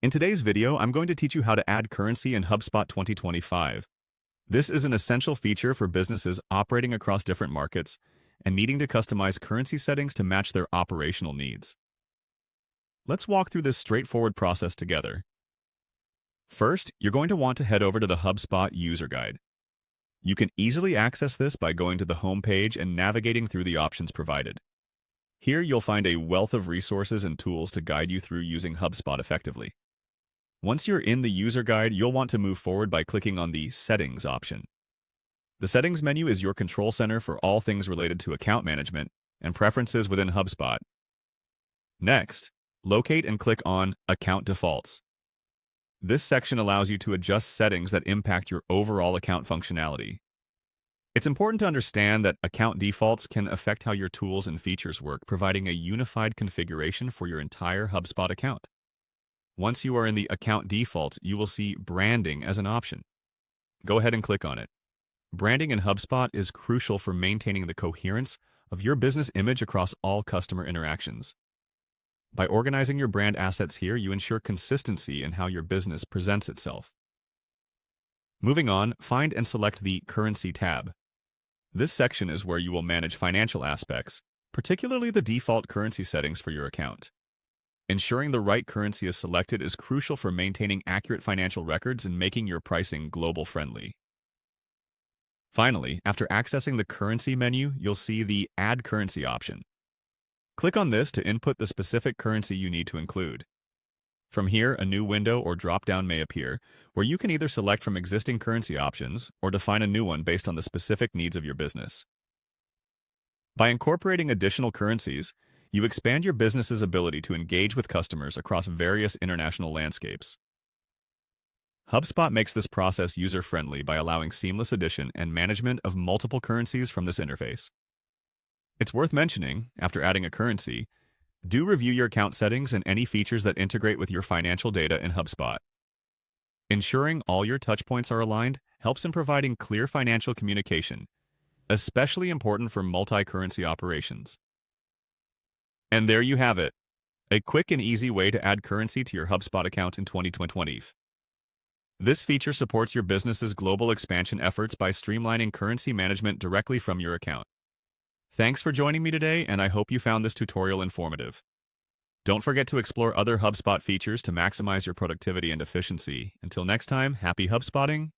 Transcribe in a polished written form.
In today's video, I'm going to teach you how to add currency in HubSpot 2025. This is an essential feature for businesses operating across different markets and needing to customize currency settings to match their operational needs. Let's walk through this straightforward process together. First, you're going to want to head over to the HubSpot user guide. You can easily access this by going to the home page and navigating through the options provided. Here, you'll find a wealth of resources and tools to guide you through using HubSpot effectively. Once you're in the user guide, you'll want to move forward by clicking on the Settings option. The Settings menu is your control center for all things related to account management and preferences within HubSpot. Next, locate and click on Account Defaults. This section allows you to adjust settings that impact your overall account functionality. It's important to understand that account defaults can affect how your tools and features work, providing a unified configuration for your entire HubSpot account. Once you are in the account default, you will see branding as an option. Go ahead and click on it. Branding in HubSpot is crucial for maintaining the coherence of your business image across all customer interactions. By organizing your brand assets here, you ensure consistency in how your business presents itself. Moving on, find and select the Currency tab. This section is where you will manage financial aspects, particularly the default currency settings for your account. Ensuring the right currency is selected is crucial for maintaining accurate financial records and making your pricing global friendly. Finally, after accessing the Currency menu, you'll see the Add Currency option. Click on this to input the specific currency you need to include. From here, a new window or drop-down may appear, where you can either select from existing currency options or define a new one based on the specific needs of your business. By incorporating additional currencies, you expand your business's ability to engage with customers across various international landscapes. HubSpot makes this process user-friendly by allowing seamless addition and management of multiple currencies from this interface. It's worth mentioning, after adding a currency, do review your account settings and any features that integrate with your financial data in HubSpot. Ensuring all your touchpoints are aligned helps in providing clear financial communication, especially important for multi-currency operations. And there you have it, a quick and easy way to add currency to your HubSpot account in 2020. This feature supports your business's global expansion efforts by streamlining currency management directly from your account. Thanks for joining me today, and I hope you found this tutorial informative. Don't forget to explore other HubSpot features to maximize your productivity and efficiency. Until next time, happy HubSpotting!